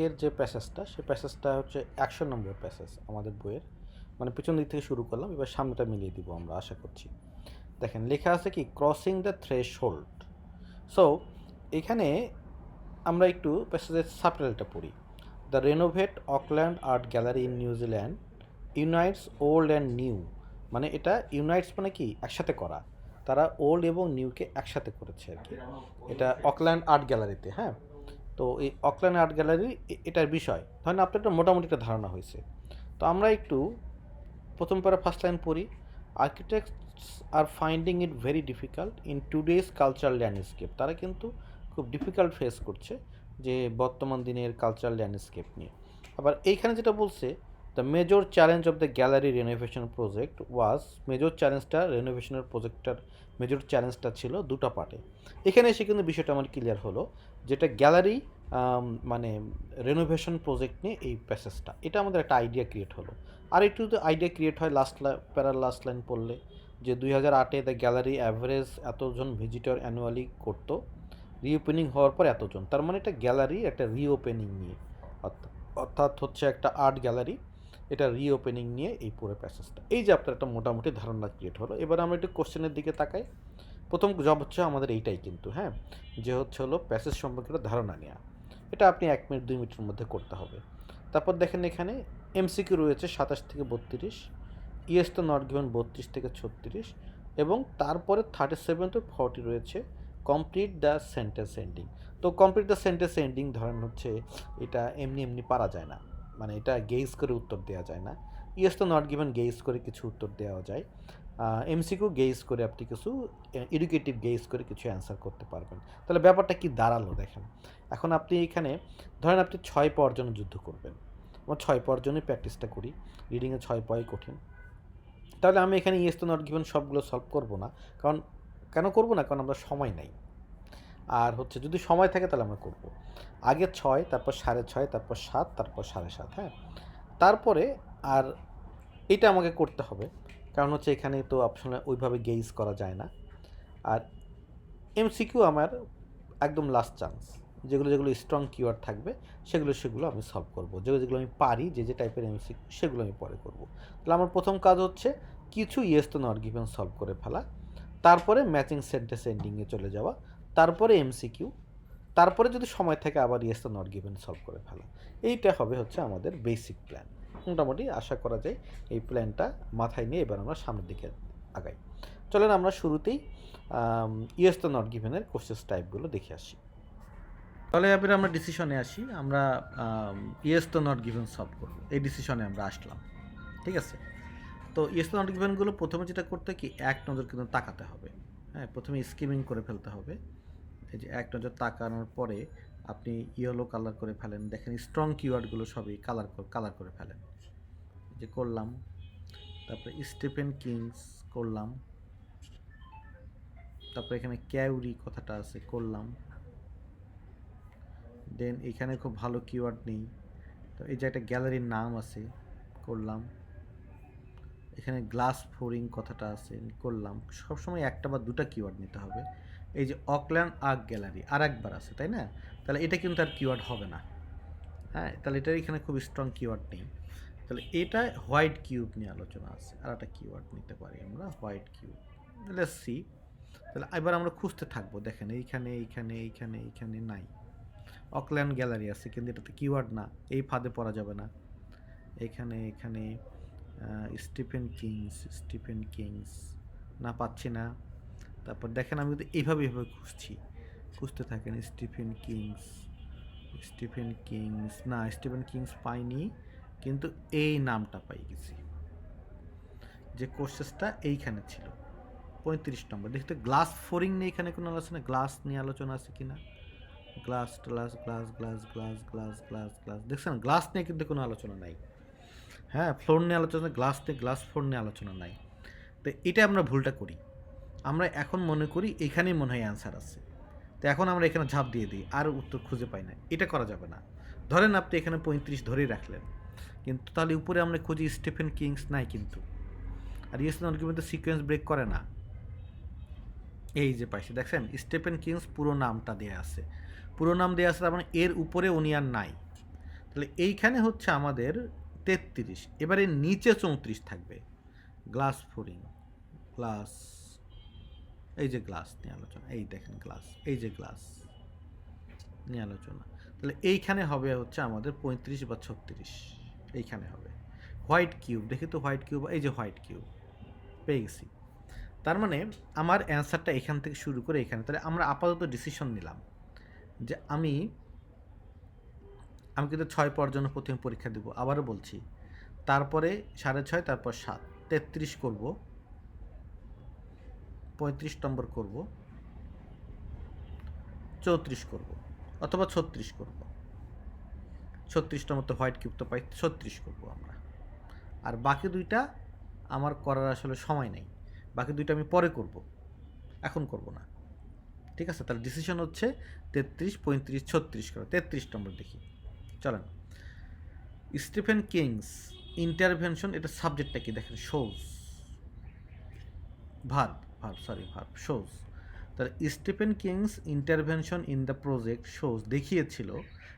আজকের যে প্যাসেজটা সেই প্যাসেজটা হচ্ছে 100 নম্বর প্যাসেজ আমাদের বইয়ের, মানে পিছন দিক থেকে শুরু করলাম, এবার সামনেটা মিলিয়ে দিব আমরা আশা করছি। দেখেন লেখা আছে কি, ক্রসিং দ্য থ্রেশহোল্ড। সো এখানে আমরা একটু প্যাসেজের সাবটাইটেলটা পড়ি। The renovate Auckland art gallery in New Zealand ইউনাইটস old and new. মানে এটা ইউনাইটস মানে কি, একসাথে করা, তারা ওল্ড এবং নিউকে একসাথে করেছে আর কি। এটা অকল্যান্ড আর্ট গ্যালারিতে, হ্যাঁ। তো এই অকল্যান্ড আর্ট গ্যালারি এটার বিষয় ধরেন আপনার একটা মোটামুটি একটা ধারণা হয়েছে। তো আমরা একটু প্রথম পারা ফার্স্ট লাইন পড়ি। Architects are finding it very difficult in today's cultural landscape. তারা কিন্তু খুব ডিফিকাল্ট ফেস করছে যে বর্তমান দিনের কালচারাল ল্যান্ডস্কেপ নিয়ে। আবার এইখানে যেটা বলছে, the major challenge of the gallery renovation project was, major চ্যালেঞ্জটা রেনোভেশনের প্রজেক্টটার মেজর চ্যালেঞ্জটা ছিল দুটো পার্টে। এখানে এসে কিন্তু বিষয়টা আমার ক্লিয়ার হলো, যেটা গ্যালারি মানে রেনোভেশন প্রজেক্ট নিয়ে এই প্যাসেজটা, এটা আমাদের একটা আইডিয়া ক্রিয়েট হলো। আর একটু যদি আইডিয়া ক্রিয়েট হয় প্যারার লাস্ট লাইন পড়লে, যে 2008-এ দ্য গ্যালারি অ্যাভারেজ এতজন ভিজিটর অ্যানুয়ালি করতো, রিওপেনিং হওয়ার পর এতজন। তার মানে এটা গ্যালারি একটা রিওপেনিং নিয়ে, অর্থাৎ হচ্ছে একটা আর্ট গ্যালারি, এটা রিওপেনিং নিয়ে এই পুরো প্যাসেজটা। এই যে আপনার একটা মোটামুটি ধারণা ক্রিয়েট হলো। এবার আমরা একটু কোশ্চেনের দিকে তাকাই। প্রথম জব হচ্ছে আমাদের এইটাই কিন্তু, হ্যাঁ, যে হচ্ছে হলো প্যাসেজ সম্পর্কে একটা ধারণা নেওয়া। এটা আপনি 1 মিনিট 2 মিনিটের মধ্যে করতে হবে। তারপর দেখেন এখানে এমসিকিউ রয়েছে 27 থেকে 32, ইয়েস তো নট গিভেন 32 থেকে 36, এবং তারপরে 37 to 40 রয়েছে কমপ্লিট দ্য সেন্টেন্স এন্ডিং। তো কমপ্লিট দ্য সেন্টেন্স এন্ডিং ধরেন হচ্ছে এটা এমনি এমনি পারা যায় না, মানে এটা গেইজ করে উত্তর দেওয়া যায় না। ইয়েস তো নট গিভেন গেইজ করে কিছু উত্তর দেওয়া যায়, এমসিকিউ গেইজ করে আপনি কিছু এডুকেটিভ গেইজ করে কিছু অ্যান্সার করতে পারবেন। তাহলে ব্যাপারটা কি দাঁড়ালো দেখেন। এখন আপনি এখানে ধরেন আপনি 6 পাওয়ার জন্য যুদ্ধ করবেন, আমরা 6 পাওয়ার জন্যই প্র্যাকটিসটা করি, রিডিংয়ে 6 পাওয়াই কঠিন। তাহলে আমি এখানে ইয়েস তো নট গিভেন সবগুলো সলভ করবো না, কারণ কেন করবো না, কারণ আমরা সময় নাই। আর হচ্ছে যদি সময় থাকে তাহলে আমরা করব আগে 6, তারপর 6.5, তারপর 7, তারপর 7.5, হ্যাঁ। তারপরে আর এটা আমাকে করতে হবে, কারণ হচ্ছে এখানে তো অপশনে ওইভাবে গেইজ করা যায় না। আর এমসিকিউ আমার একদম লাস্ট চান্স, যেগুলো যেগুলো স্ট্রং কিওয়ার্ড থাকবে সেগুলো আমি সলভ করবো, যেগুলো আমি পারি, যে টাইপের এমসিকিউ সেগুলো আমি পরে করব। তাহলে আমার প্রথম কাজ হচ্ছে কিছু ইয়েস তো নট গিভেন সলভ করে ফেলা, তারপরে ম্যাচিং সেন্টেন্স এন্ডিংয়ে চলে যাওয়া, তারপরে এমসিকিউ, তারপরে যদি সময় থাকে আবার ইয়েস তো নট গিভেন সলভ করে ফেলা। এইটা হবে হচ্ছে আমাদের বেসিক প্ল্যান। মোটামুটি আশা করা যায় এই প্ল্যানটা মাথায় নিয়ে এবার আমরা সামনের দিকে আগাই। চলেন আমরা শুরুতেই ইয়েস তো নট গিভেনের কোশ্চেন টাইপগুলো দেখে আসি। তাহলে এবার আমরা ডিসিশনে আসি, আমরা ইয়েস তো নট গিভেন সলভ করবো, এই ডিসিশনে আমরা আসলাম, ঠিক আছে। তো ইয়েস তো নট গিভেনগুলো প্রথমে যেটা করতে কি, এক নজর কিন্তু তাকাতে হবে, হ্যাঁ, প্রথমে স্কিমিং করে ফেলতে হবে। এই যে এক নজর তাকানোর পরে আপনি ইয়েলো কালার করে ফেলেন, দেখেন স্ট্রং কিওয়ার্ডগুলো সবই কালার করে ফেলেন, যে করলাম। তারপরে স্টিফেন কিংস করলাম, তারপরে এখানে ক্যাউরি কথাটা আছে করলাম। দেন এখানে খুব ভালো কিওয়ার্ড নেই, তো এই যে একটা গ্যালারির নাম আছে করলাম। এখানে গ্লাস ফ্লোরিং কথাটা আছে করলাম। সবসময় একটা বা দুটা কিওয়ার্ড নিতে হবে। এই যে অকল্যান্ড আর্ট গ্যালারি আর একবার আছে, তাই না? তাহলে এটা কিন্তু আর কিওয়ার্ড হবে না, হ্যাঁ, তাহলে এটার এখানে খুব স্ট্রং কিওয়ার্ড নেই। তাহলে এটা হোয়াইট কিউব নিয়ে আলোচনা আছে, আর একটা কিওয়ার্ড নিতে পারি আমরা হোয়াইট কিউব। Let's see. তাহলে এবার আমরা খুঁজতে থাকবো, দেখেন এইখানে এইখানে এইখানে এইখানে নাই। অকল্যান্ড গ্যালারি আছে কিন্তু এটাতে কিওয়ার্ড না, এই ফাঁদে পড়া যাবে না। এখানে এখানে স্টিফেন কিংস না, পাচ্ছি না। তারপর দেখেন আমি কিন্তু এইভাবে খুঁজতে থাকেন। স্টিফেন কিংস না, স্টিফেন কিংস পাইনি, কিন্তু এই নামটা পাই গেছি, যে কোর্সেসটা এইখানে ছিল 35 নম্বর। দেখতে গ্লাস ফ্লোরিং নিয়ে এখানে কোনো আলোচনা, গ্লাস নিয়ে আলোচনা আছে কিনা, glass glass glass glass glass glass glass glass, দেখছেন গ্লাস নিয়ে কিন্তু কোনো আলোচনা নাই, হ্যাঁ। ফ্লোর নিয়ে আলোচনা, গ্লাস ফ্লোর নিয়ে আলোচনা নাই। তো এটা আমরা ভুলটা করি, আমরা এখন মনে করি এখানেই মনে হয় অ্যান্সার আছে, তো এখন আমরা এখানে ঝাঁপ দিয়ে দিই আর উত্তর খুঁজে পাই না। এটা করা যাবে না। ধরেন আপনি এখানে 35 ধরেই রাখলেন, কিন্তু তাহলে উপরে আমরা খুঁজি স্টিফেন কিংস নাই কিন্তু, আর ইয়েস নট গিভেন তো সিকোয়েন্স ব্রেক করে না। এই যে পাইছি, দেখছেন স্টিফেন কিংস পুরো নামটা দেওয়া আছে, পুরো নাম দেওয়া আছে, তার মানে এর উপরে উনি আর নাই। তাহলে এইখানে হচ্ছে আমাদের 33, এবারে নিচে 34 থাকবে। গ্লাস ফ্লোরিং, গ্লাস, এই যে গ্লাস নিয়ে আলোচনা, এই দেখেন গ্লাস, এই যে গ্লাস নিয়ে আলোচনা। তাহলে এইখানে হবে হচ্ছে আমাদের 35 বা 36, এইখানে হবে। হোয়াইট কিউব, দেখি তো হোয়াইট কিউব, এই যে হোয়াইট কিউব পেয়ে গেছি। তার মানে আমার অ্যান্সারটা এখান থেকে শুরু করে এখানে। তাহলে আমরা আপাতত ডিসিশন নিলাম যে আমি কিন্তু 6 পাওয়ার জন্য প্রথমে পরীক্ষা দেবো, আবারও বলছি। তারপরে 6.5, তারপর 7, 33 করব, 35 নম্বর করব, 34 করব, অথবা 36 করব। 36 নম্বর তো হোয়াইট কিউব তো পাই, 36 করব আমরা। আর বাকি দুইটা আমার করার আসলে সময় নেই, বাকি দুইটা আমি পরে করব, এখন করব না। ঠিক আছে, তাহলে ডিসিশন হচ্ছে 33, 35, 36 করা। 33 নম্বর দেখি, চলেন। স্টিফেন কিংস ইন্টারভেনশন, এটা সাবজেক্টটা কি দেখেন, শোজ, ভার্ব, শোজ। তাহলে Stephen King's intervention in the project shows, দেখিয়েছিল,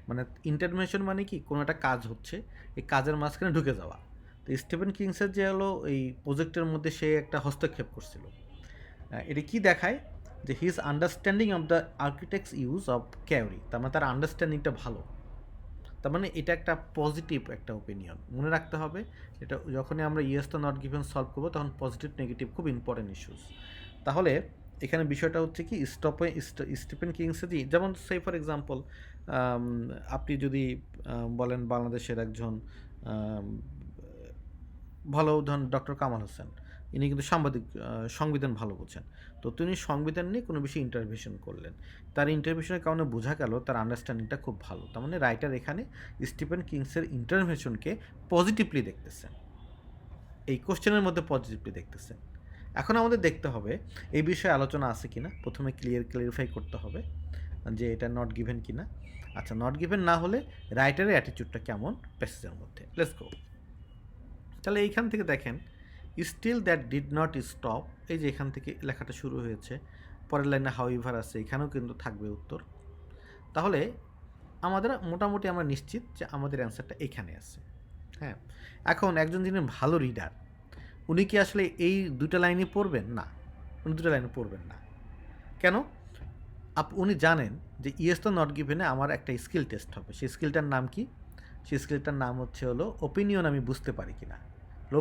মানে ইন্টারভেনশন মানে কি, কোনো একটা কাজ হচ্ছে, এই কাজের মাঝখানে ঢুকে যাওয়া। তো স্টিফেন কিংসের যে হলো এই প্রজেক্টের মধ্যে সে একটা হস্তক্ষেপ করছিল। এটা কি দেখায় যে his understanding of the architects use of kauri, তার মানে তার আন্ডারস্ট্যান্ডিংটা ভালো। তার মানে এটা একটা পজিটিভ একটা ওপিনিয়ন, মনে রাখতে হবে। এটা যখনই আমরা ইয়েস তো নট গিভেন সলভ করবো, তখন পজিটিভ নেগেটিভ খুব ইম্পর্টেন্ট ইস্যুস। তাহলে এখানে বিষয়টা হচ্ছে কি, স্টিফেন কিংসে যেমন সে ফর এক্সাম্পল, আপনি যদি বলেন বাংলাদেশের একজন ভালো, ধরুন ডক্টর কামাল হোসেন, ইনি কিন্তু সাংবাদিক, সংবিধান ভালো বোঝেন। তো তিনি সংবিধান নিয়ে কোনো বিষয়ে ইন্টারভিউশন করলেন, তার ইন্টারভিউশনের কারণে বোঝা গেল তার আন্ডারস্ট্যান্ডিংটা খুব ভালো। তার মানে রাইটার এখানে স্টিফেন কিংসের ইন্টারভিউশনকে পজিটিভলি দেখতেছেন, এই কোশ্চেনের মধ্যে পজিটিভলি দেখতেছেন। এখন আমাদের দেখতে হবে এই বিষয়ে আলোচনা আছে কিনা, প্রথমে ক্লিয়ারিফাই করতে হবে যে এটা নট গিভেন কিনা। আচ্ছা, নট গিভেন না হলে রাইটারের অ্যাটিটিউডটা কেমন প্যাসেজের মধ্যে, লেটস গো। তাহলে এইখান থেকে দেখেন, still that did not stop, এই যে এখান থেকে লেখাটা শুরু হয়েছে, পরের লাইনে হাউএভার আছে, এখানেও কিন্তু থাকবে উত্তর। তাহলে আমাদের মোটামুটি আমরা নিশ্চিত যে আমাদের অ্যান্সারটা এখানে আছে। হ্যাঁ, এখন একজন যিনি ভালো রিডার, উনি কি আসলে এই দুটো লাইনে পড়বেন? না, উনি দুটো লাইনে পড়বেন না। কেন? উনি জানেন যে ইয়েস তো নট গিভেনে আমার একটা স্কিল টেস্ট হবে। সেই স্কিলটার নাম কি? সেই স্কিলটার নাম হচ্ছে হলো ওপিনিয়ন, আমি বুঝতে পারি কিনা।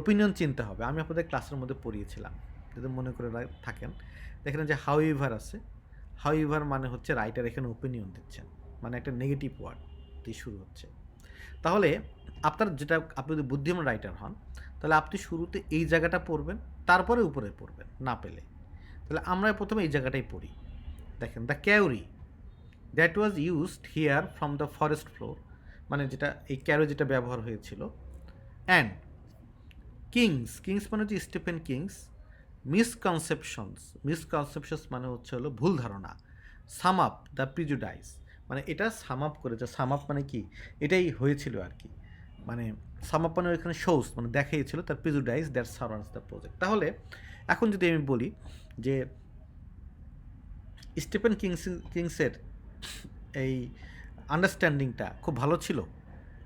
ওপিনিয়ন চিনতে হবে। আমি আপনাদের ক্লাসের মধ্যে পড়িয়েছিলাম, যদি মনে করে থাকেন, দেখেন যে হাউএভার আছে। হাউএভার মানে হচ্ছে রাইটার এখানে ওপিনিয়ন দিচ্ছেন, মানে একটা নেগেটিভ ওয়ার্ড দিয়ে শুরু হচ্ছে। তাহলে আপনার যেটা, আপনি যদি বুদ্ধিমান রাইটার হন, তাহলে আপনি শুরুতে এই জায়গাটা পড়বেন, তারপরে উপরে পড়বেন না পেলে। তাহলে আমরা প্রথমে এই জায়গাটাই পড়ি। দেখেন, the kauri that was used here from the forest floor, মানে যেটা এই ক্যারো যেটা ব্যবহার হয়েছিল, অ্যান্ড কিংস মানে হচ্ছে স্টিফেন কিংস, মিসকনসেপশনস মানে হচ্ছে হলো ভুল ধারণা, সাম আপ দ্য প্রিজুডাইস, মানে এটা সাম আপ করেছে। সাম আপ মানে কি, এটাই হয়েছিল আর কি, মানে সাম আপ মানে এখানে শোস, মানে দেখিয়েছিল তার prejudice that surrounds the project. তাহলে এখন যদি আমি বলি যে স্টিফেন কিংসের এই আন্ডারস্ট্যান্ডিংটা খুব ভালো ছিল,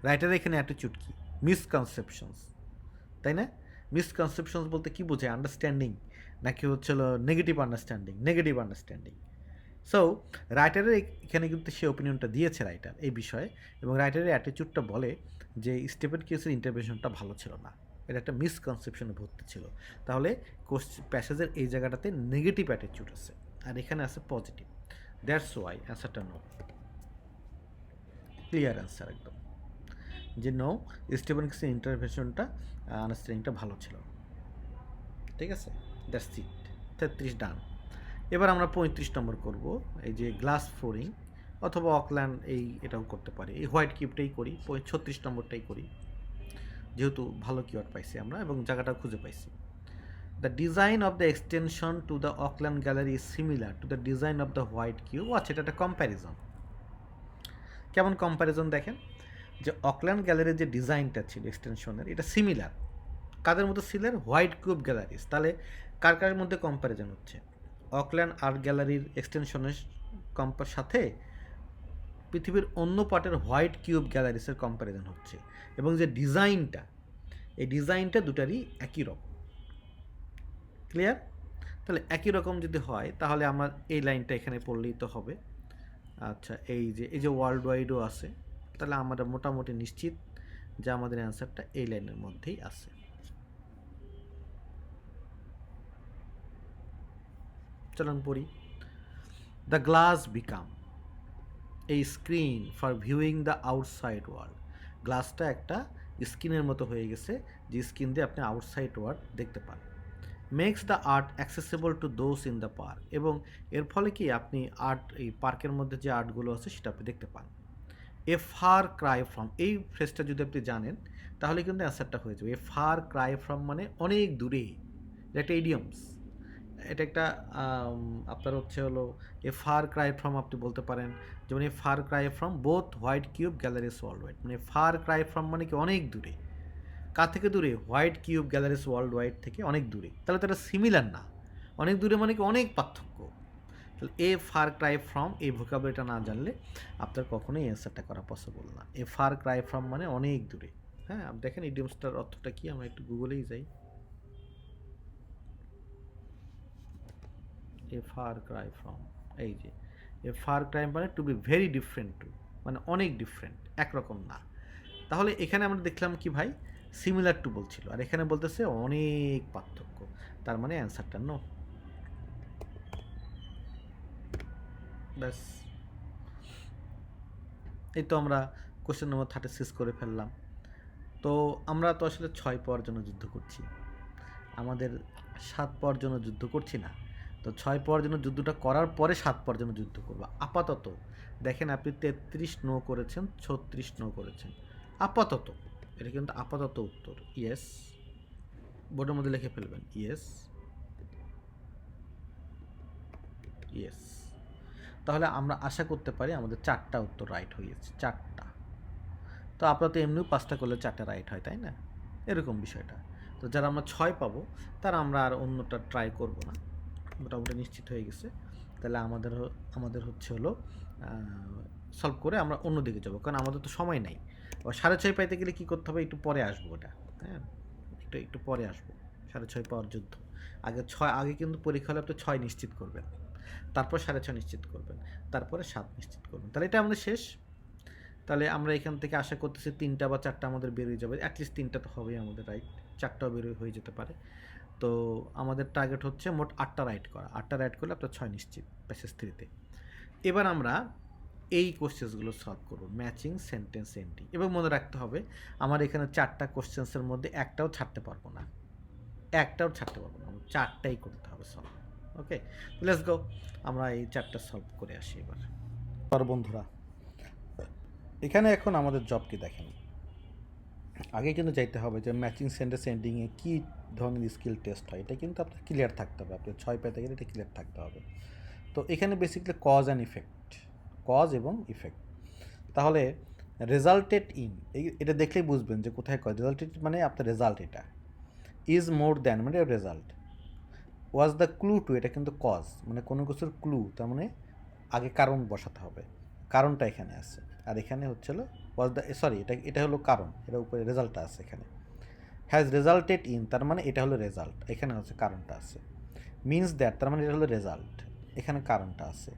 রাইটারের এখানে অ্যাটিটিউড কি, মিসকনসেপশনস, তাই না? মিসকনসেপশনস বলতে কি বোঝায়, আন্ডারস্ট্যান্ডিং নাকি হচ্ছে নেগেটিভ আন্ডারস্ট্যান্ডিং। সো রাইটারের এখানে কিন্তু সে ওপিনিয়নটা দিয়েছে রাইটার এই বিষয়ে, এবং রাইটারের অ্যাটিটিউডটা বলে যে স্টিফেন কিংসের ইন্টারভেনশনটা ভালো ছিল না, এটা একটা মিসকনসেপশনে ভর্তি ছিল। তাহলে প্যাসেজের এই জায়গাটাতে নেগেটিভ অ্যাটিটিউড আছে, আর এখানে আছে পজিটিভ। দ্যাটস ওয়াই অ্যান্সারটা নো, ক্লিয়ার অ্যান্সার একদম, যে নো, স্টিফেন কিংসের ইন্টারভেনশনটা আন্ডারস্ট্যান্ডিংটা ভালো ছিল। ঠিক আছে, দ্যাটস ইট। 33 ডান। এবার আমরা 35 নম্বর করব, এই যে গ্লাস ফ্লোরিং অথবা অকল্যান্ড, এটাও করতে পারি, এই হোয়াইট কিউবটাই করি, 36 নম্বরটাই করি, যেহেতু ভালো কিওয়ার্ড পাইছি আমরা এবং জায়গাটা খুঁজে পাইছি। The design of the extension to the Auckland gallery is similar to the design of the white cube. আচ্ছা, এটা একটা কম্প্যারিজন। কেমন কম্প্যারিজন দেখেন, যে অকল্যান্ড গ্যালারির যে ডিজাইনটা ছিল এক্সটেনশনের, এটা সিমিলার কাদের মধ্যে ছিলেন, হোয়াইট কিউব গ্যালারিজ। তাহলে কার কার মধ্যে কম্প্যারিজন হচ্ছে, অকল্যান্ড আর্ট গ্যালারির এক্সটেনশনের সাথে পৃথিবীর অন্য পার্টের হোয়াইট কিউব গ্যালারিসের কম্প্যারিজন হচ্ছে, এবং যে ডিজাইনটা, এই ডিজাইনটা দুটারই একই রকম। ক্লিয়ার? তাহলে একই রকম যদি হয় তাহলে আমার এই লাইনটা এখানে পড়লেই তো হবে। আচ্ছা, এই যে ওয়ার্ল্ড ওয়াইডও আছে, তাহলে আমরা মোটামুটি নিশ্চিত যে আমাদের অ্যান্সারটা এই লাইনের মধ্যেই আছে। চলুন পড়ি। দ্য গ্লাস বিকাম এই screen for viewing the outside world. গ্লাসটা একটা স্ক্রিনের মতো হয়ে গেছে, যে স্ক্রিন দিয়ে আপনি আউটসাইড ওয়ার্ল্ড দেখতে পান। Makes the art accessible to those in the park, এবং এর ফলে কি আপনি এই পার্কের মধ্যে যে আর্টগুলো আছে সেটা আপনি দেখতে পান। এ ফার ক্রাই ফ্রম, এই ফ্রেজটা যদি আপনি জানেন তাহলে কিন্তু অ্যান্সারটা হয়ে যাবে। এ ফার ক্রাই ফ্রম মানে অনেক দূরে, এটা একটা ইডিয়মস। এটা একটা আপনার হচ্ছে হলো এ ফার ক্রাই ফ্রম আপনি বলতে পারেন, যেমন a far cry from both white cube galleries worldwide, মানে ফার ক্রাই ফ্রম মানে কি অনেক দূরে। কার থেকে দূরে? White cube galleries worldwide থেকে অনেক দূরে। তাহলে তো এটা সিমিলার না, অনেক দূরে মানে কি অনেক পার্থক্য। তাহলে এ ফার ক্রাই ফ্রম, এই ভোকাবুলারিটা না জানলে আপনার কখনোই অ্যান্সারটা করা পসিবল না। এ ফার ক্রাই ফ্রম মানে অনেক দূরে। হ্যাঁ, আপনি দেখেন ইডিয়মসটার অর্থটা কি, আমরা একটু গুগলেই যাই। এ ফার ক্রাই ফ্রম, এই যে এ ফার ক্রাই মানে to be very different to, মানে অনেক ডিফারেন্ট, একরকম না। তাহলে এখানে আমরা দেখলাম কি ভাই, সিমিলার টু বলছিল, আর এখানে বলতেছে অনেক পার্থক্য, তার মানে অ্যান্সারটা নো। ব্যাস, এই তো আমরা কোশ্চেন নম্বর 36 করে ফেললাম। তো আমরা তো আসলে 6 পাওয়ার জন্য যুদ্ধ করছি, আমাদের 7 পাওয়ার জন্য যুদ্ধ করছি না। তো 6 পাওয়ার জন্য যুদ্ধটা করার পরে 7 পাওয়ার জন্য যুদ্ধ করবো। আপাতত দেখেন আপনি 33 নো করেছেন, 36 নো করেছেন। আপাতত, এটা কিন্তু আপাতত উত্তর। ইয়েস, বোর্ডের মধ্যে লিখে ফেলবেন ইয়েস, ইয়েস। তাহলে আমরা আশা করতে পারি আমাদের 4টা উত্তর রাইট হয়েছে, 4টা। তো আপনারা তো এমনিও 5টা করলে 4টা রাইট হয়, তাই না? এরকম বিষয়টা। তো যারা আমরা 6 পাবো তারা আমরা আর অন্যটা ট্রাই করব না, মোটামুটি নিশ্চিত হয়ে গেছে। তাহলে আমাদের হচ্ছে হলো সলভ করে আমরা অন্য দিকে যাবো, কারণ আমাদের তো সময় নেই। ও 6.5 পাইতে গেলে কী করতে হবে, একটু পরে আসবো ওটা। হ্যাঁ, একটু পরে আসবো। 6.5 পাওয়ার যুদ্ধ আগে কিন্তু পরীক্ষা হলে আপনি 6 নিশ্চিত করবেন, তারপর 6.5 নিশ্চিত করবেন, তারপরে 7 নিশ্চিত করবেন। তাহলে এটা আমাদের শেষ। তাহলে আমরা এখান থেকে আশা করতেছি 3টা বা 4টা আমাদের বেরিয়ে যাবে, অ্যাটলিস্ট 3টা তো হবেই আমাদের রাইট, 4টাও বেরিয়ে হয়ে যেতে পারে। তো আমাদের টার্গেট হচ্ছে মোট 8টা রাইট করা, 8টা রাইট করলে আপনার 6 নিশ্চিত প্যাসেজ 3-তে। এবার আমরা এই কোশ্চেন্সগুলো সলভ করবো, ম্যাচিং সেন্টেন্স এন্ডিং। এবং মনে রাখতে হবে আমার এখানে 4টা কোশ্চেন্সের মধ্যে একটাও ছাড়তে পারবো না, আমরা 4টাই করতে হবে সলভ। ওকে, লেটস গো, আমরা এই 4টা সলভ করে আসি এবার। বন্ধুরা, এখানে এখন আমাদের জব কি দেখেন, আগে কিন্তু চাইতে হবে যে ম্যাচিং সেন্টেন্স এন্ডিংয়ে কী ধরনের স্কিল টেস্ট হয়, এটা কিন্তু আপনার ক্লিয়ার থাকতে হবে। আপনার 6 পেতে গেলে এটা ক্লিয়ার থাকতে হবে। তো এখানে basically cause and effect, cause এবং ইফেক্ট। তাহলে রেজাল্টেড ইন, এটা দেখলেই বুঝবেন যে কোথায় কজ। রেজাল্টেড মানে আপনার রেজাল্ট, এটা ইজ মোর দ্যান মানে result. Was the clue to, এটা কিন্তু কজ মানে কোনো কিছুর ক্লু, তার মানে আগে কারণ বসাতে হবে, কারণটা এখানে আছে। আর এখানে হচ্ছিল ওয়াজ দ্য, সরি এটা হলো কারণ, এটা উপরে রেজাল্টটা আছে এখানে। হ্যাজ রেজাল্টেড ইন, তার মানে এটা হলো রেজাল্ট, এখানে হচ্ছে কারণটা আছে। মিনস দ্যাট, তার মানে এটা হলো রেজাল্ট, এখানে কারণটা আছে।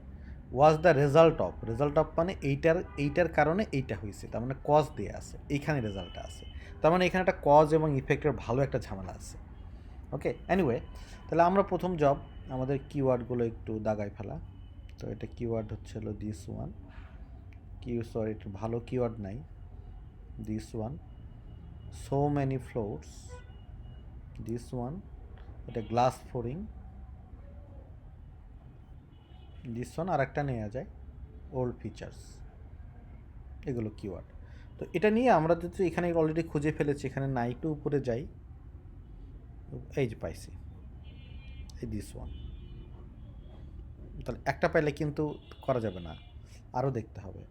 ওয়াজ দ্য রেজাল্ট অফ মানে এইটার কারণে এইটা হয়েছে, তার মানে কজ দিয়ে আছে, এইখানে রেজাল্টটা আছে। তার মানে এখানে একটা কজ এবং ইফেক্টের ভালো একটা ঝামেলা আছে। ওকে, এনিওয়ে, তাহলে আমরা প্রথম জব আমাদের কিওয়ার্ডগুলো একটু দাগায় ফেলা। তো এটা কিওয়ার্ড হচ্ছে হলো দিস ওয়ান, সরি একটু ভালো কিওয়ার্ড নাই, this one. So many floors, this one. এটা গ্লাস ফ্লোরিং, দিস ওয়ান। আর একটা নেওয়া যায় ওল্ড ফিচার্স, এগুলো কিওয়ার্ড। তো এটা নিয়ে আমরা যদি এখানে অলরেডি খুঁজে ফেলেছি, এখানে না, একটু উপরে যাই, এই যে পাইছি, এই দিস ওয়ান। তাহলে একটা পাইলে কিন্তু করা যাবে না, আরও দেখতে হবে।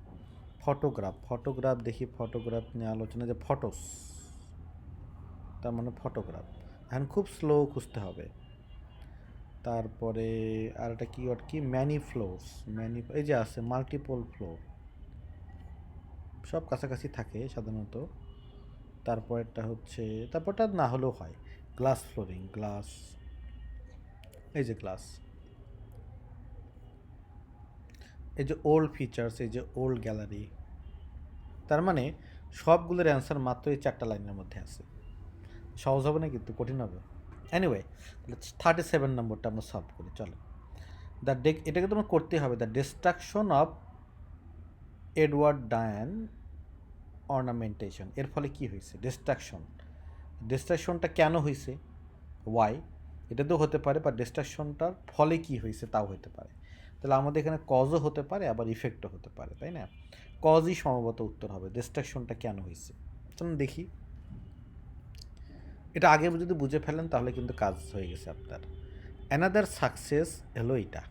ফটোগ্রাফ দেখি, ফটোগ্রাফ নিয়ে আলোচনা, যে ফটোস, তার মানে ফটোগ্রাফ। এখন খুব স্লো খুঁজতে হবে। তারপরে আর একটা কিওয়ার্ড কি, ম্যানি ফ্লোরস, এই যে আছে মাল্টিপল ফ্লোর, সব কাছাকাছি থাকে সাধারণত। তারপরটা হচ্ছে, তারপরটা না হলেও হয়। গ্লাস ফ্লোরিং, গ্লাস, এই যে গ্লাস, এই যে ওল্ড ফিচার্স, এই যে ওল্ড গ্যালারি। তার মানে সবগুলোর অ্যান্সার মাত্র এই 4টা লাইনের মধ্যে আছে। সহজ হবে না কিন্তু, কঠিন হবে। এনিওয়ে, 37 নম্বরটা আমরা সলভ করি, চলো। এটাকে তোমার করতে হবে। The destruction of Edward ডায়ান ornamentation, এর ফলে কি হয়েছে? ডিস্ট্রাকশনটা কেন হয়েছে, ওয়াই, এটা তো হতে পারে, বা ডিস্ট্রাকশনটার ফলে কি হয়েছে তাও হতে পারে। তাহলে আমাদের এখানে কজও হতে পারে, আবার ইফেক্টও হতে পারে, তাই না? কজই সম্ভবত উত্তর হবে, ডিস্ট্রাকশনটা কেন হয়েছে। চলুন দেখি। এটা আগে যদি বুঝে ফেলেন তাহলে কিন্তু কাজ হয়ে গেছে আপনার। অ্যানাদার সাকসেস হলো এটা,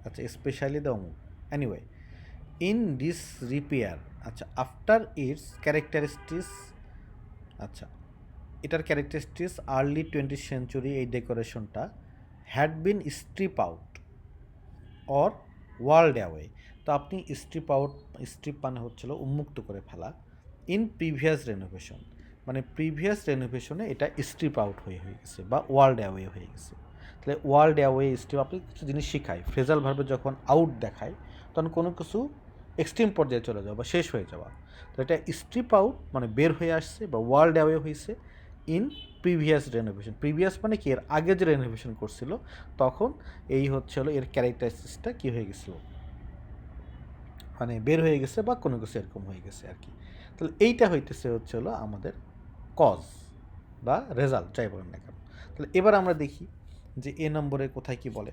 আচ্ছা, স্পেশালি দ্য অমুক। এনিওয়ে, ইন দিস রিপেয়ার, আচ্ছা, আফটার ইটস ক্যারেক্টারিস্টিক্স, আচ্ছা, এটার ক্যারেক্টারিস্টিক্স আর্লি 20th সেঞ্চুরি, এই ডেকোরেশনটা had been strip out or world away. তো আপনি স্ট্রিপ মানে হচ্ছিল উন্মুক্ত করে ফেলা। ইন প্রিভিয়াস রেনোভেশন, মানে প্রিভিয়াস রেনোভেশনে এটা স্ট্রিপ আউট হয়ে গেছে বা ওয়ার্ল্ড অ্যাওয়ে হয়ে গেছে। তাহলে ওয়ার্ল্ড অ্যাওয়ে স্ট্রিপ, আপনি কিছু জিনিস শিখায় ফ্রেজাল ভার্বে যখন আউট দেখায় তখন কোনো কিছু এক্সট্রিম পর্যায়ে চলে যাওয়া বা শেষ হয়ে যাওয়া। তো এটা স্ট্রিপ আউট মানে বের হয়ে আসছে, বা ওয়ার্ল্ড অ্যাওয়ে হয়েছে ইন প্রিভিয়াস রেনোভেশন। প্রিভিয়াস মানে কি, এর আগে যে রেনোভেশন করছিল তখন এই হচ্ছে হলো এর ক্যারেক্টারিস্টিক্সটা কী হয়ে গেছিলো, মানে বের হয়ে গেছে বা কোনো কিছু এরকম হয়ে গেছে আর কি। তাহলে এইটা হইতেছে হচ্ছে হলো আমাদের কজ বা রেজাল্ট, যাই বলেন না কেন। তাহলে এবার আমরা দেখি যে এ নম্বরে কোথায় কি বলে।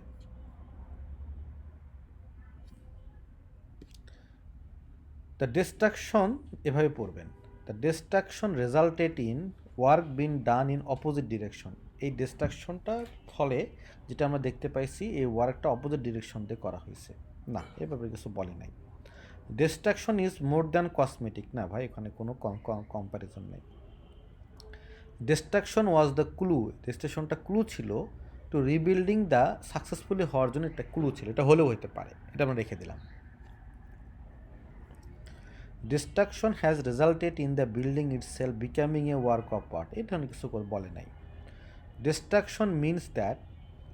দ্য ডিস্ট্রাকশন, এভাবে পড়বেন, the distraction resulted in work bin done in opposite direction. এই ডিস্ট্রাকশনটার ফলে যেটা আমরা দেখতে পাইছি, এই ওয়ার্কটা অপোজিট ডিরেকশন দিয়ে করা হয়েছে। না, এভাবে কিছু বলে নাই। Destruction is more than cosmetic, না ভাই, এখানে কোনো কম্প্যারিজন নেই। ডিস্ট্রাকশন ওয়াজ দ্য ক্লু, ডিস্ট্রাকশনটা ক্লু ছিল টু রিবিল্ডিং দ্য সাকসেসফুলি হওয়ার জন্য একটা ক্লু ছিল, এটা হলেও হতে পারে, এটা আমরা রেখে দিলাম। Destruction has resulted in the building itself becoming a work of art, এটা অনেক কিছু বলে নাই। Destruction means that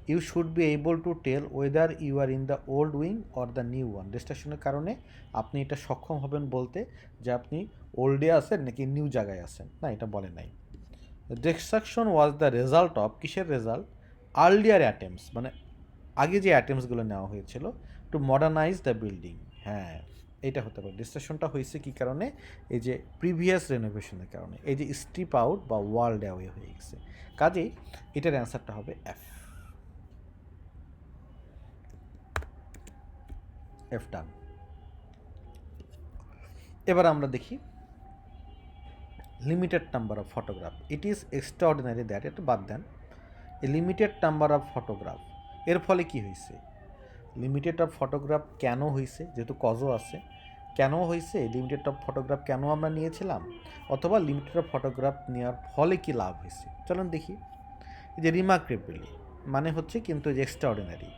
you should be able to tell whether you are in the old wing or the new one. ডিস্ট্রাকশনের কারণে আপনি এটা সক্ষম হবেন বলতে যে আপনি ওল্ডে আছেন নাকি নিউ জায়গায় আছেন, না, এটা বলে নাই। Destruction was the result of, কিসের রেজাল্ট? আর্লিয়ার অ্যাটেম্পস, মানে আগে যে অ্যাটেম্পসগুলো নেওয়া হয়েছিল টু মডার্নাইজ দ্য বিল্ডিং। হ্যাঁ, এইটা হতে পারে। ডিস্ট্রাকশনটা হয়েছে কী কারণে? এই যে প্রিভিয়াস রেনোভেশনের কারণে, এই যে স্ট্রিপ আউট বা ওয়ার্ল্ড অ্যাওয়ে হয়ে গেছে। কাজেই এটার অ্যান্সারটা হবে এফ ডান। এবার আমরা দেখি limited number of photograph, it is extraordinary that, এটা বাদ দেন। A limited number of photograph, এর ফলে কি হয়েছে? লিমিটেড অফ ফটোগ্রাফ কেন হয়েছে, যেহেতু কজও আছে, কেন হয়েছে লিমিটেড অফ ফটোগ্রাফ, কেন আমরা নিয়েছিলাম, অথবা লিমিটেড অফ ফটোগ্রাফ নেওয়ার ফলে কি লাভ হয়েছে। চলুন দেখি। এই যে রিমার্কেবলি মানে হচ্ছে কিন্তু যে extraordinary.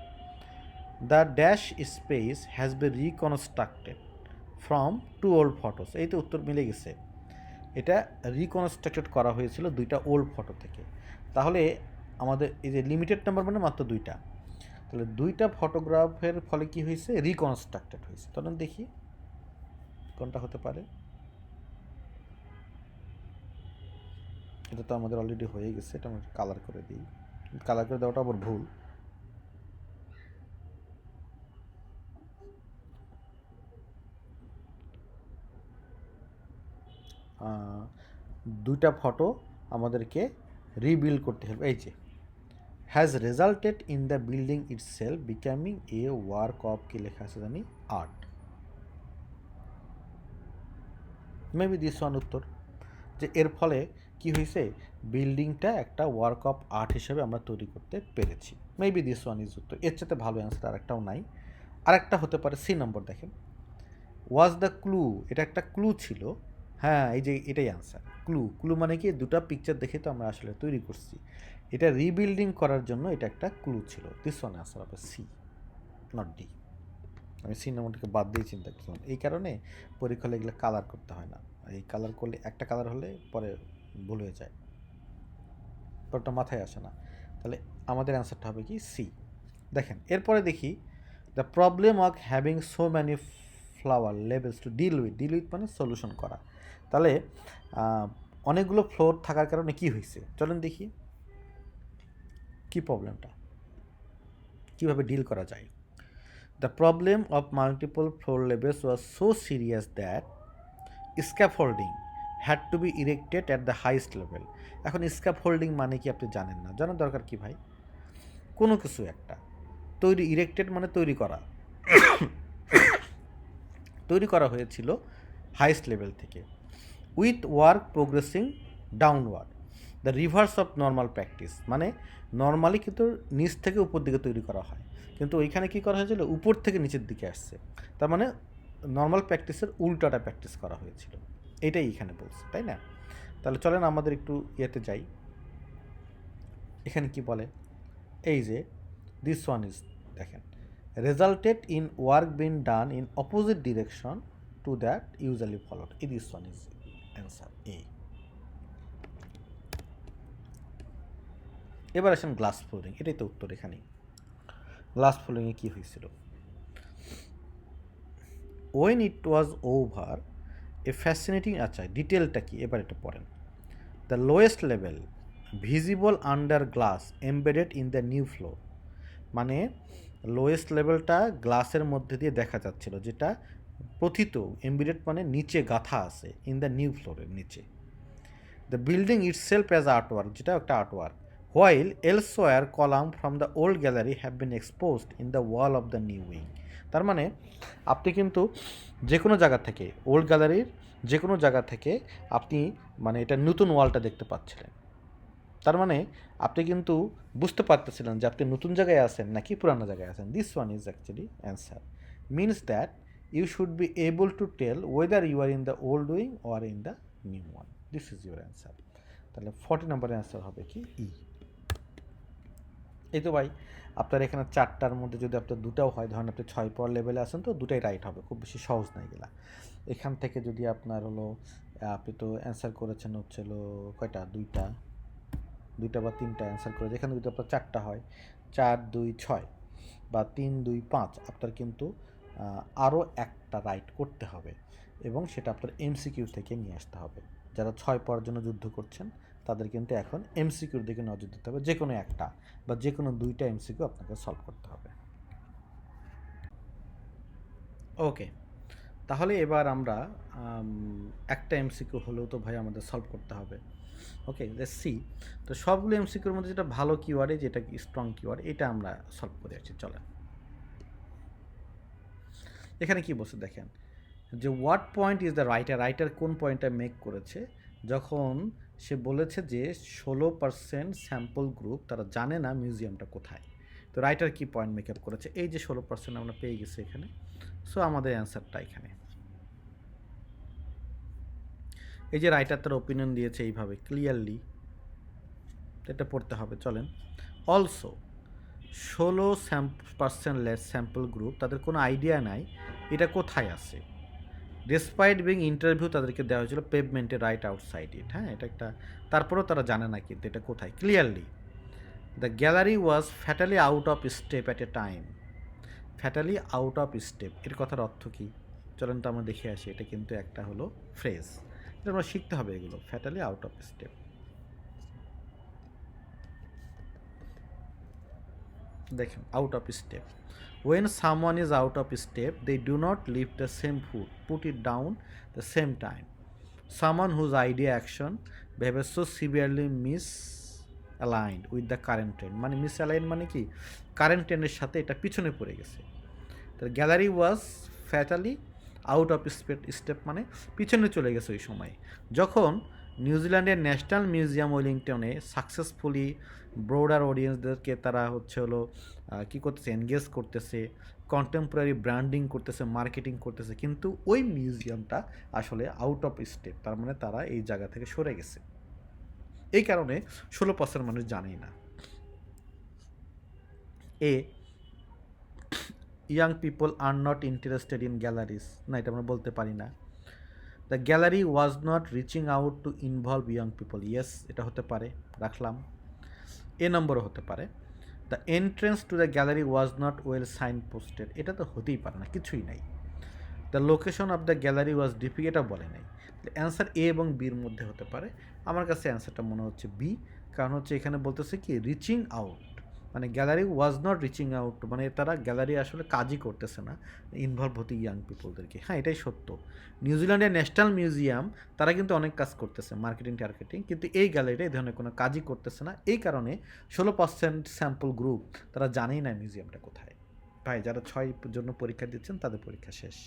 The dash space has been reconstructed from 2 old photos, এই তো উত্তর মিলে গেছে। এটা রিকনস্ট্রাক্টেড করা হয়েছিল 2টা ওল্ড ফটো থেকে। তাহলে আমাদের এই যে লিমিটেড নাম্বার মানে মাত্র 2টা, তাহলে 2টা ফটোগ্রাফের ফলে কি হয়েছে? রিকনস্ট্রাক্টেড হয়েছে। তখন দেখি কোনটা হতে পারে। এটা তো আমাদের অলরেডি হয়ে গেছে, এটা আমরা কালার করে দিই। কালার করে দেওয়াটা আবার ভুল। দুইটা ফটো আমাদেরকে রিবিল্ড করতে হবে। এই যে has resulted in the building itself becoming a work of, কি লেখা আছে জানি, আর্ট। মেবি দিস ওয়ান উত্তর, যে এর ফলে কি হয়েছে, বিল্ডিংটা একটা ওয়ার্ক অফ আর্ট হিসেবে আমরা তৈরি করতে পেরেছি। মেবি দিস ওয়ান ইজ উত্তর। এর চাইতে ভালো অ্যান্সার আরেকটাও নাই। আরেকটা হতে পারে সি নম্বর, দেখেন, ওয়াজ দ্য ক্লু, এটা একটা ক্লু ছিল। হ্যাঁ, এই যে এটাই অ্যান্সার। ক্লু মানে কি, দুটা পিকচার দেখে তো আমরা আসলে তৈরি করছি, এটা রিবিল্ডিং করার জন্য এটা একটা ক্লু ছিল। দিস ওয়ান অ্যান্সার হবে সি, নট ডি। আমি সিনেমাটাকে বাদ দিয়ে চিন্তা করছিলাম, এই কারণে পরীক্ষা হলে এগুলো কালার করতে হয় না। এই কালার করলে একটা কালার হলে পরে ভুল হয়ে যায়, পরটা মাথায় আসে না। তাহলে আমাদের অ্যান্সারটা হবে কি সি। দেখেন এরপরে দেখি, the problem of having so many flower levels to deal with মানে সলিউশন করা। তাহলে অনেকগুলো ফ্লোর থাকার কারণে কি হয়েছে, চলেন দেখি কি প্রবলেমটা, কীভাবে ডিল করা যায়। The problem of multiple floor levels was so serious that scaffolding had to be erected at the highest level. এখন স্ক্যাফোল্ডিং মানে কি আপনি জানেন না, জানার দরকার কি ভাই, কোনো কিছু একটা তৈরি, ইরেক্টেড মানে তৈরি করা হয়েছিল হাইস্ট লেভেল থেকে, with work progressing downward, the reverse of normal practice. মানে নর্মালি কিন্তু নিচ থেকে উপর দিকে তৈরি করা হয়, কিন্তু ওইখানে কী করা হয়েছিল, উপর থেকে নিচের দিকে আসছে, তার মানে নর্মাল প্র্যাকটিসের উল্টাটা প্র্যাকটিস করা হয়েছিল, এটাই এখানে বলছে, তাই না? তাহলে চলেন আমাদের একটু ইয়েতে যাই, এখানে কি বলে, এই যে দিস ওয়ান ইজ, দেখেন, resulted in work being done in opposite direction to that usually followed. This one is answer A. এবার আসেন গ্লাস ফ্লোরিং, এটাই তো উত্তর। এখানে গ্লাস ফ্লোরিংয়ে কী হয়েছিল, when it was over a fascinating, আচ্ছা ডিটেলটা কি এবার এটা পড়েন, the lowest level visible under glass embedded in the new floor, মানে লোয়েস্ট লেভেলটা গ্লাসের মধ্যে দিয়ে দেখা যাচ্ছিল, যেটা প্রথিত, এমবিডেড মানে নিচে গাঁথা আছে, ইন দ্য নিউ ফ্লোরের নিচে। The building itself as artwork, যেটা একটা artwork, while elsewhere column from the old gallery have been exposed in the wall of the new wing. তার মানে আপনি কিন্তু যে কোনো জায়গা থেকে, ওল্ড গ্যালারির যে কোনো জায়গা থেকে আপনি মানে এটা নতুন ওয়ালটা দেখতে পাচ্ছিলেন, তার মানে আপনি কিন্তু বুঝতে পারতেছিলেন যে আপনি নতুন জায়গায় আছেন নাকি পুরানো জায়গায় আছেন। This one is actually answer, means that you should be able to tell whether you are in the old wing or in the new one. This is your answer. তাহলে 40 নম্বরের অ্যান্সার হবে কি ই। এই তো ভাই, আপনার এখানে 4টার মধ্যে যদি আপনার দুটাও হয়, ধরেন আপনি 6 পর লেভেলে আছেন, তো দুটাই রাইট হবে, খুব বেশি সহজ না এগুলা। এখান থেকে যদি আপনার হলো, আপনি তো অ্যান্সার করেছেন হচ্ছে হলো কয়টা, দুইটা বা তিনটা অ্যান্সার করে, যেখানে যদি আপনার 4টা হয়, 4, 2, 6 বা 3, 2, 5, আপনার কিন্তু আরও একটা রাইট করতে হবে, এবং সেটা আপনার এমসিকিউ থেকে নিয়ে আসতে হবে। যারা 6 পাওয়ার জন্য যুদ্ধ করছেন তাদের কিন্তু এখন এমসিকিউর দিকে নজর দিতে হবে, যে কোনো একটা বা যে কোনো 2টা এমসিকিউ আপনাকে সলভ করতে হবে। ওকে, তাহলে এবার আমরা একটা এমসিকিউ হলেও তো ভাই আমাদের সলভ করতে হবে। ওকে, লেটস সি। তো সবগুলো এমসিকিউর মধ্যে যেটা ভালো কিওয়ার্ড, যেটা স্ট্রং কিওয়ার্ড, এটা আমরা সলভ করে আসছি। চলেন, এখানে কি বলছে দেখেন, যে what point is the writer কোন পয়েন্টটা মেক করেছে, যখন সে বলেছে যে 16% স্যাম্পল গ্রুপ তারা জানে না মিউজিয়ামটা কোথায়। তো রাইটার কি পয়েন্ট মেক আপ করেছে, এই যে 16% আমরা পেয়ে গেছি এখানে। সো আমাদের অ্যান্সারটা এখানে, এই যে রাইটার তার ওপিনিয়ন দিয়েছে এইভাবে ক্লিয়ারলি, এটা পড়তে হবে। চলেন, অলসো 16% লেস স্যাম্পল গ্রুপ, তাদের কোনো আইডিয়া নাই এটা কোথায় আছে। ডেসপাইট বিং ইন্টারভিউ, তাদেরকে দেওয়া হয়েছিল পেভমেন্টে রাইট আউটসাইড ইট, হ্যাঁ এটা একটা, তারপরেও তারা জানে না কিন্তু এটা কোথায় clearly. The gallery was fatally out of step at a time. Fatally out of step এর কথার অর্থ কী, চলেন তো আমরা দেখে আসি। এটা কিন্তু একটা হলো ফ্রেজ, এটা আমরা শিখতে হবে এগুলো, ফ্যাটালি আউট অফ স্টেপ। দেখেন, out of step, when someone is out of step they do not lift the same foot, put it down the same time. Someone whose idea action behavior so severely misaligned with the current trend, মানে মিসঅ্যালাইন মানে কি, current ট্রেন্ডের সাথে এটা পিছনে পড়ে গেছে। তো gallery was fatally out of step মানে পিছনে চলে গেছে ওই সময়, যখন নিউজিল্যান্ডের ন্যাশনাল মিউজিয়াম ওয়েলিংটনে সাকসেসফুলি ব্রডার অডিয়েন্সদেরকে তারা হচ্ছে হলো কী করতেছে, এনগেজ করতেছে, কন্টেম্পোরারি ব্র্যান্ডিং করতেছে, মার্কেটিং করতেছে, কিন্তু ওই মিউজিয়ামটা আসলে আউট অফ স্টেপ, তার মানে তারা এই জায়গা থেকে সরে গেছে। এই কারণে 16% মানুষ জানেই না। A young people are not interested in galleries, না এটা আমরা বলতে পারি না। The gallery was not reaching out to involve young people, yes এটা হতে পারে, রাখলাম। এ নম্বরও হতে পারে। The entrance to the gallery was not well signposted, এটা তো হতেই পারে না, কিছুই নাই। The location of the gallery was difficult, এটা বলে নাই। অ্যান্সার এ এবং বির মধ্যে হতে পারে। আমার কাছে অ্যান্সারটা মনে হচ্ছে বি, কারণ হচ্ছে এখানে বলতেছে কি রিচিং আউট, মানে gallery was not reaching out, মানে তারা গ্যালারি আসলে কাজই করতেছে না ইনভলভ হতে ইয়াং পিপলদেরকে। হ্যাঁ এটাই সত্য, নিউজিল্যান্ডের ন্যাশনাল মিউজিয়াম তারা কিন্তু অনেক কাজ করতেছে মার্কেটিং টার্গেটিং, কিন্তু এই গ্যালারিটা এই ধরনের কোনো কাজই করতেছে না। এই কারণে 16% স্যাম্পল গ্রুপ তারা জানেই না মিউজিয়ামটা কোথায়। ভাই যারা 6 জন্য পরীক্ষা দিচ্ছেন তাদের পরীক্ষা শেষ,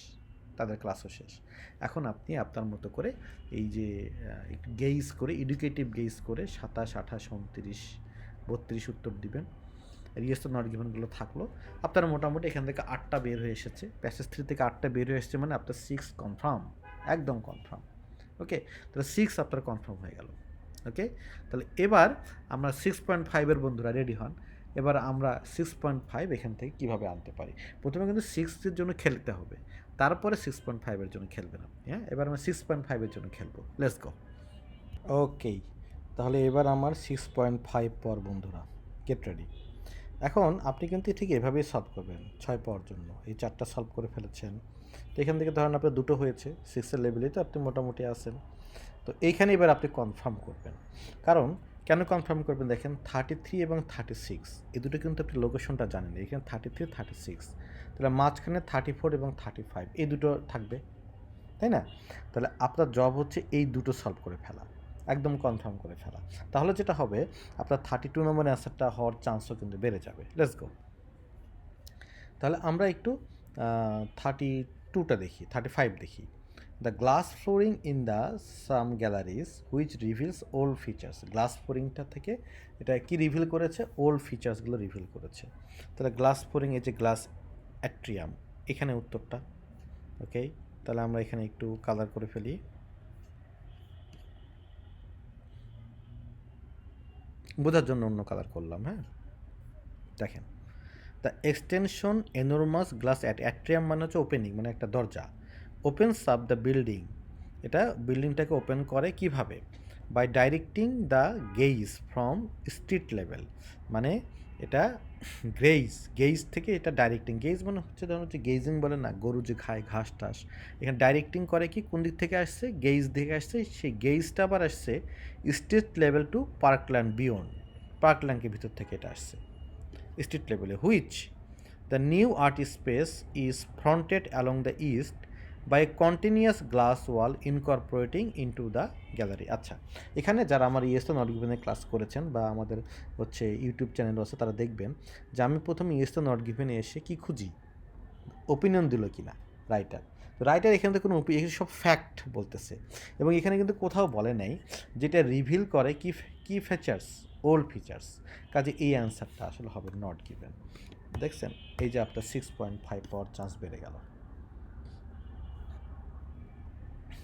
তাদের ক্লাসও শেষ। এখন আপনি আপনার মতো করে এই যে একটু গেইজ করে, এডুকেটিভ গেইজ করে 27, 28, 29, 32 উত্তর দিবেন। রিয়েস তো নট গিভেনগুলো থাকলো। আপনার মোটামুটি এখান থেকে 8টা বের হয়ে এসেছে, প্যাসেজ 3 থেকে 8টা বের হয়ে এসেছে, মানে আপনার 6 কনফার্ম, একদম কনফার্ম। ওকে, তাহলে 6 আপনার কনফার্ম হয়ে গেল। ওকে, তাহলে এবার আমরা 6.5-এর বন্ধুরা রেডি হন। এবার আমরা 6.5 এখান থেকে কীভাবে আনতে পারি। প্রথমে কিন্তু 6-এর জন্য খেলতে হবে, তারপরে 6.5-এর জন্য খেলবেন আপনি। হ্যাঁ, এবার আমরা 6.5-এর জন্য খেলবো, লেটস গো। ওকে, তাহলে এবার আমার 6.5 পর বন্ধুরা, গেট রেডি। এখন আপনি কিন্তু ঠিক এভাবেই সলভ করবেন 6 পাওয়ার জন্য। এই 4টা সলভ করে ফেলেছেন, তো এখান থেকে ধরেন আপনার 2টো হয়েছে, 6-এর লেভেলেই তো আপনি মোটামুটি আছেন। তো এইখানে এবার আপনি কনফার্ম করবেন, কারণ কেন কনফার্ম করবেন দেখেন 33 এবং 36 এই দুটো কিন্তু আপনি লোকেশনটা জানেন, এখানে 33, 36, তাহলে মাঝখানে 34 এবং 35 এই দুটো থাকবে, তাই না? তাহলে আপনার জব হচ্ছে এই দুটো সলভ করে ফেলা, একদম কনফার্ম করে ফেলা। তাহলে যেটা হবে আপনার 32 নম্বর অ্যান্সারটা হওয়ার চান্সও কিন্তু বেড়ে যাবে। Let's go. তাহলে আমরা একটু 32টা দেখি, 35 দেখি। The glass flooring in the some galleries which reveals old features, glass ফ্লোরিংটা থেকে এটা কি রিভিল করেছে, ওল্ড ফিচার্সগুলো রিভিল করেছে। তাহলে গ্লাস ফ্লোরিং এই যে গ্লাস অ্যাট্রিয়াম, এখানে উত্তরটা। ওকে, তাহলে আমরা এখানে একটু কালার করে ফেলি, বোঝার জন্য অন্য কালার করলাম। হ্যাঁ, দেখেন the extension enormous glass atrium মানে হচ্ছে ওপেনিং, মানে একটা দরজা। ওপেন্স আপ দ্য বিল্ডিং, এটা বিল্ডিংটাকে ওপেন করে কিভাবে, by directing the gaze from street level, মানে এটা গেইজ থেকে এটা ডাইরেক্টিং, গেইজ মানে হচ্ছে ধরুন হচ্ছে গেইজিং বলে না, গরু যে খায় ঘাস টাস, এখানে ডাইরেক্টিং করে কি কোন দিক থেকে আসছে, গেইজ থেকে আসছে, সেই গেইজটা আবার আসছে street level to parkland beyond, পার্কল্যান্ডের ভিতর থেকে এটা আসছে স্ট্রিট লেভেলে। Which the new art space is fronted along the east by continuous glass wall incorporating into the gallery. আচ্ছা, এখানে যারা আমার ইয়েস্তো নট গিভেনের ক্লাস করেছেন বা আমাদের হচ্ছে ইউটিউব চ্যানেলও আছে, তারা দেখবেন যে আমি প্রথমে ইয়েস্তো নট গিভেনে এসে কি খুঁজি, ওপিনিয়ন দিল কিনা রাইটার। তো রাইটার এখানে তো কোনো সব ফ্যাক্ট বলতেছে, এবং এখানে কিন্তু কোথাও বলে নাই যেটা রিভিল করে কি ফিচার্স, ওল্ড ফিচার্স, কাজে এই অ্যান্সারটা আসলে হবে নট গিভেন। দেখছেন, এই যে আপনার 6.5 পাওয়ার চান্স বেড়ে গেল,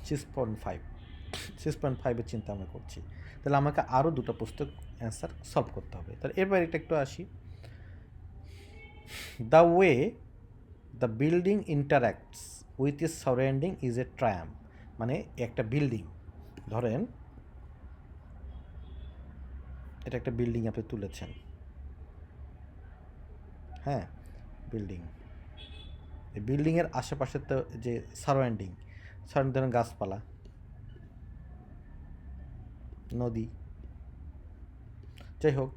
6.5-এর চিন্তা আমরা করছি। তাহলে আমাকে আরও 2টা পুস্তক অ্যান্সার সলভ করতে হবে। তাহলে এবার এটা একটু আসি, the way the building ইন্টারাক্টস with is surrounding is a Triumf, মানে একটা বিল্ডিং, ধরেন এটা একটা বিল্ডিং আপনি তুলেছেন, হ্যাঁ বিল্ডিং, এই বিল্ডিংয়ের আশেপাশে তো যে সারাউন্ডিং ধরেন গাছপালা, নদী, যাই হোক,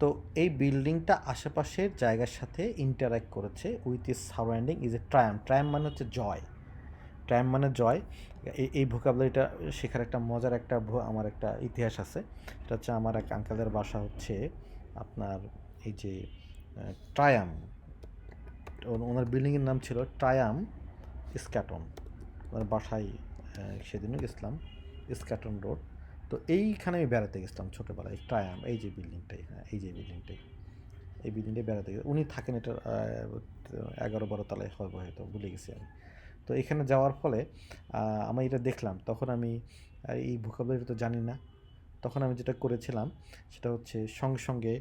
তো এই বিল্ডিংটা আশেপাশের জায়গার সাথে ইন্টারাক্ট করেছে with is surrounding is a Triumf, Triumf মানে হচ্ছে জয়, ট্রায়াম মানে জয়। এই ভোকাবুলারিটা শেখার একটা মজার একটা আমার একটা ইতিহাস আছে। এটা হচ্ছে আমার এক আঙ্কেলের বাসা হচ্ছে আপনার এই যে ট্রায়াম, ওনার বিল্ডিংয়ের নাম ছিল ট্রায়াম স্ক্যাটন, ওনার বাসায় সেদিনও গেছিলাম, স্ক্যাটন রোড। তো এইখানে আমি বেড়াতে গেছিলাম ছোটোবেলায়, ট্রায়াম এই যে বিল্ডিংটাই, হ্যাঁ এই যে বিল্ডিংটাই, এই বিল্ডিংটাই বেড়াতে গেছে, উনি থাকেন এটা 11-12 তলায় হবে হয়তো, ভুলে গেছি আমি। তো এখানে যাওয়ার ফলে আমি এটা দেখলাম, তখন আমি এই ভোকাবুলারি তো জানি না, তখন আমি যেটা করেছিলাম সেটা হচ্ছে সঙ্গে সঙ্গে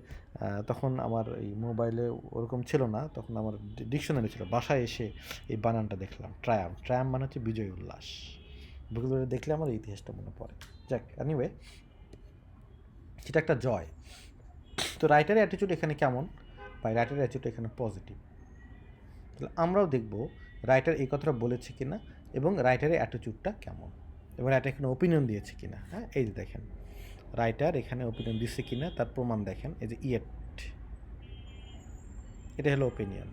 তখন আমার এই মোবাইলে ওরকম ছিল না, তখন আমার ডিকশনারি ছিল, বাসায় এসে এই বানানটা দেখলাম, ট্রায়াম্ফ। ট্রায়াম্ফ মানে হচ্ছে বিজয় উল্লাস। ভোকাবুলারি দেখলে আমার ইতিহাসটা মনে পড়ে। যাক, এনিওয়ে, সেটা একটা জয়। তো রাইটারের অ্যাটিটিউড এখানে কেমন? বা রাইটারের অ্যাটিটিউড এখানে পজিটিভ। তাহলে আমরাও দেখব রাইটার এই কথাটা বলেছে কিনা এবং রাইটারের অ্যাটিটিউডটা কেমন, এবং রাইটার এখানে ওপিনিয়ন দিয়েছে কিনা। হ্যাঁ, এই যে দেখেন রাইটার এখানে ওপিনিয়ন দিচ্ছে কিনা তার প্রমাণ দেখেন, এই যে ইয়েট, এটা হলো ওপিনিয়ন।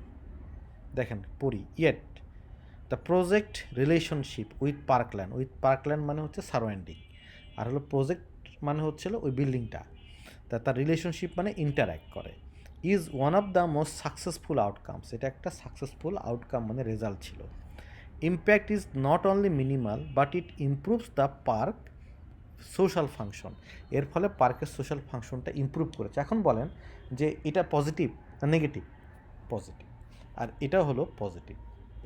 দেখেন পড়ি, yet the project relationship with Parkland. With Parkland মানে হচ্ছে সারাউন্ডিং, আর হলো প্রজেক্ট মানে হচ্ছিল ওই বিল্ডিংটা, তার রিলেশনশিপ মানে ইন্টারঅ্যাক্ট করে। Is one of the most successful outcomes, এটা একটা সাকসেসফুল আউটকাম মানে রেজাল্ট ছিল। Impact is not only minimal but it improves the park social function. এর ফলে পার্কের সোশ্যাল ফাংশনটা ইমপ্রুভ করেছে। এখন বলেন যে এটা পজিটিভ না নেগেটিভ? পজিটিভ। আর এটাও হলো পজিটিভ,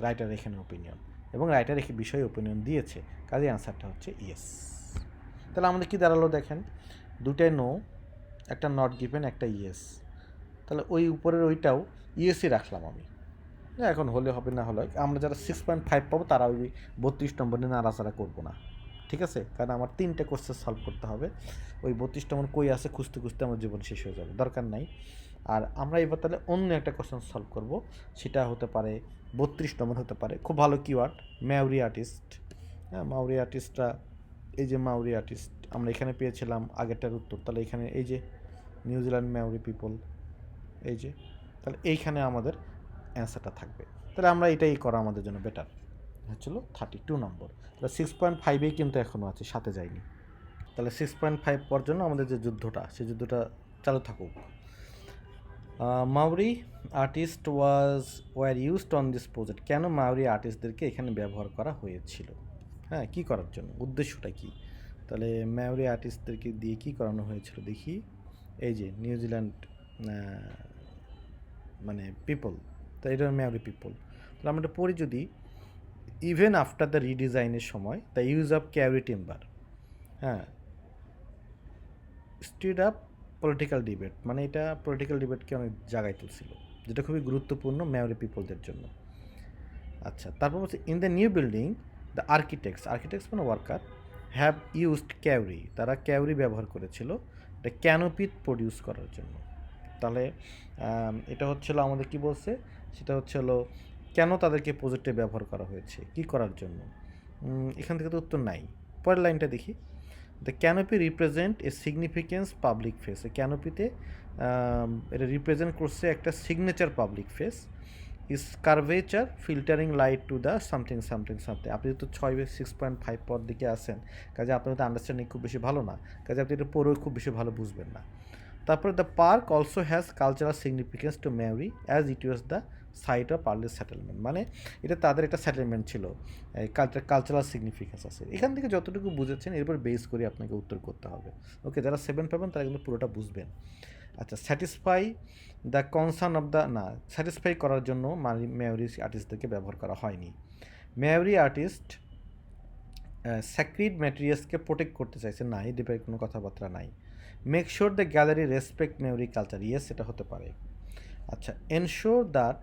রাইটার এখানে ওপিনিয়ন, এবং রাইটার এই বিষয়ে ওপিনিয়ন দিয়েছে, কাজে অ্যান্সারটা হচ্ছে ইয়েস। তাহলে আমাদের কি দাঁড়ালো দেখেন, দুটাই নো, একটা নট গিভেন, একটা ইয়েস। তাহলে ওই উপরের ওইটাও ইয়েসই রাখলাম আমি। এখন হলে হবে, না হলে আমরা যারা 6.5 পাবো তারা ওই 32 নম্বর নিয়ে নাড়াচাড়া করবো না, ঠিক আছে? কারণ আমার 3টে কোশ্চেন সলভ করতে হবে, ওই 32 নম্বর কই আছে খুঁজতে খুঁজতে আমার জীবন শেষ হয়ে যাবে, দরকার নাই। আর আমরা এবার তাহলে অন্য একটা কোশ্চেন সলভ করব, সেটা হতে পারে 32 নম্বর হতে পারে। খুব ভালো কিওয়ার্ড, মাউরি আর্টিস্ট। হ্যাঁ, মাউরি আর্টিস্টরা, এই যে মাউরি আর্টিস্ট আমরা এখানে পেয়েছিলাম আগেরটার উত্তর, তাহলে এখানে এই যে নিউজিল্যান্ড মাউরি পিপল, এই যে, তাহলে এইখানে আমাদের অ্যান্সারটা থাকবে। তাহলে আমরা এটাই করা আমাদের জন্য বেটার। হচ্ছিল 32 নম্বর। তাহলে 6.5এই কিন্তু এখনও আছে, সাথে যায়নি। তাহলে 6.5 পর জন্য আমাদের যে যুদ্ধটা, সেই যুদ্ধটা চালু থাকুক। Maori artist were used on this project. কেন মাউরি আর্টিস্টদেরকে এখানে ব্যবহার করা হয়েছিল? হ্যাঁ, কী করার জন্য, উদ্দেশ্যটা কী? তাহলে মাউরি আর্টিস্টদেরকে দিয়ে কী করানো হয়েছিল দেখি। এই যে নিউজিল্যান্ড মানে পিপল, তো এটা মাউরি পিপল। তাহলে আমরা এটা পড়ি যদি, ইভেন আফটার দ্য রিডিজাইনের সময় দ্য ইউজ অফ ক্যাউরি টিম্বার, হ্যাঁ, স্টিড আপ পলিটিক্যাল ডিবেট, মানে এটা পলিটিক্যাল ডিবেটকে অনেক জায়গায় তুলছিল, যেটা খুবই গুরুত্বপূর্ণ মাউরি পিপলদের জন্য। আচ্ছা, তারপর হচ্ছে in the new building the architects মানে ওয়ার্কার হ্যাভ ইউজড ক্যাউরি, তারা ক্যাউরি ব্যবহার করেছিল এটা ক্যানোপি প্রডিউস করার জন্য। তাহলে এটা হচ্ছিল আমাদের কি বলছে, সেটা হচ্ছে হলো কেন তাদেরকে প্রজেক্টে ব্যবহার করা হয়েছে, কি করার জন্য। এখান থেকে তো উত্তর নাই। পরের লাইনটা দেখি, the canopy represent a significance public face. ক্যানোপিতে এটা রিপ্রেজেন্ট করছে একটা signature public face. Is curvature filtering light to the something something something. আপনি তো 6.5 পর দিকে আসেন, কাজে আপনার তো আন্ডারস্ট্যান্ডিং খুব বেশি ভালো না, কাজে আপনি এটা পড়েও খুব বেশি ভালো বুঝবেন না। তারপরে the park also has cultural significance to Maori as it was the site of early settlement, মানে এটা তাদের একটা সেটেলমেন্ট ছিল, কালচারাল সিগনিফিকেন্স আছে। এখান থেকে যতটুকু বুঝেছেন এরপর বেস করে আপনাকে উত্তর করতে হবে। ওকে, যারা 7 পাবেন তারা কিন্তু পুরোটা বুঝবেন। আচ্ছা, satisfy the concern of the, না, স্যাটিসফাই করার জন্য মাউরি আর্টিস্টদেরকে ব্যবহার করা হয়নি। মাউরি আর্টিস্ট স্যাক্রিড ম্যাটেরিয়ালসকে প্রোটেক্ট করতে চাইছে, না, এই ব্যাপারে কোনো কথাবার্তা নাই। Make sure the gallery respect Maori culture, yes, এটা হতে পারে। আচ্ছা, ensure that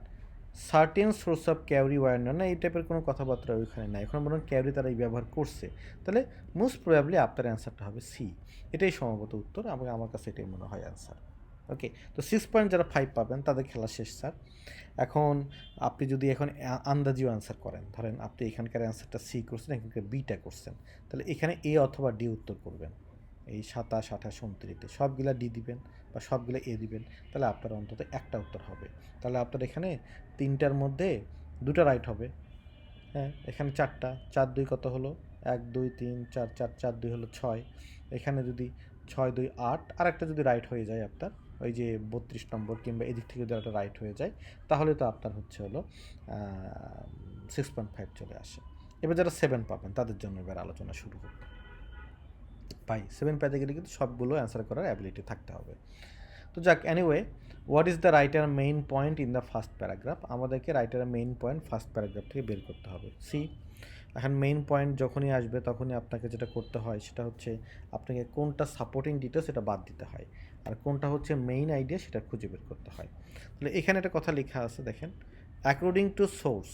certain source of kauri war, না, এই টাইপের কোনো কথাবার্তা ওইখানে নাই, এখন বরং ক্যাউরি তারা এই ব্যবহার করছে। তাহলে মোস্ট প্রবাবলি আপনার অ্যান্সারটা হবে সি, এটাই সম্ভবত উত্তর, আমার কাছে এটাই মনে হয় অ্যান্সার। ওকে, তো 6.5 পাবেন তাদের খেলা শেষ স্যার। এখন আপনি যদি এখন আন্দাজিও অ্যান্সার করেন, ধরেন আপনি এখানকার অ্যান্সারটা সি করছেন, এখানকার বিটা করছেন, তাহলে এখানে এ অথবা ডি উত্তর করবেন। এই 27, 28, 29 সবগুলা ডি দিবেন বা সবগুলো এ দিবেন, তাহলে আপনার অন্তত একটা উত্তর হবে। তাহলে আপনার এখানে 3টার মধ্যে 2টা রাইট হবে। হ্যাঁ, এখানে 4টা, 4 2 কত হলো, 1 2 3 4 4 4 2 হলো 6। এখানে যদি 6 2 8, আর একটা যদি রাইট হয়ে যায় আপনার ওই যে 32 নম্বর কিংবা এদিক থেকে যদি একটা রাইট হয়ে যায়, তাহলে তো আপনার হচ্ছে হলো 6.5 চলে আসে। এবার যারা 7 পাবেন তাদের জন্য এবার আলোচনা শুরু হোক। ভাই 7 পেতে গেলে কিন্তু সবগুলো অ্যান্সার করার অ্যাবিলিটি থাকতে হবে। তো যাক, anyway, what is the writer main point in the first paragraph? আমাদেরকে রাইটারের মেইন পয়েন্ট ফার্স্ট প্যারাগ্রাফ থেকে বের করতে হবে। সি, এখন মেইন পয়েন্ট যখনই আসবে তখনই আপনাকে যেটা করতে হয় সেটা হচ্ছে আপনাকে কোনটা সাপোর্টিং ডিটেলস সেটা বাদ দিতে হয়, আর কোনটা হচ্ছে মেইন আইডিয়া সেটা খুঁজে বের করতে হয়। তাহলে এখানে একটা কথা লেখা আছে দেখেন, অ্যাকর্ডিং টু সোর্স,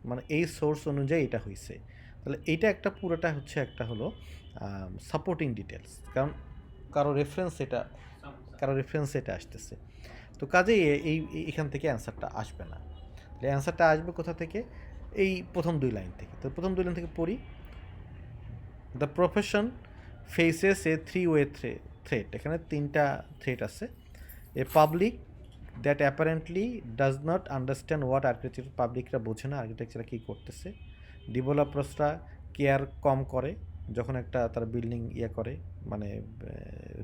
মানে এই সোর্স অনুযায়ী এটা হয়েছে। তাহলে এইটা একটা পুরোটা হচ্ছে একটা হলো সাপোর্টিং ডিটেলস, কারণ কারো রেফারেন্স এটা আসতেছে। তো কাজেই এখান থেকে অ্যান্সারটা আসবে না। তাহলে অ্যান্সারটা আসবে কোথা থেকে? এই প্রথম 2 লাইন থেকে। তো প্রথম 2 লাইন থেকে পড়ি। The profession faces a 3-way threat, এখানে 3টা থ্রেট আছে। A public that apparently does not understand what architecture, পাবলিকরা বোঝে না আর্কিটেকচার কী করতেছে। ডেভেলপার্সরা কেয়ার কম করে যখন একটা তারা বিল্ডিং করে, মানে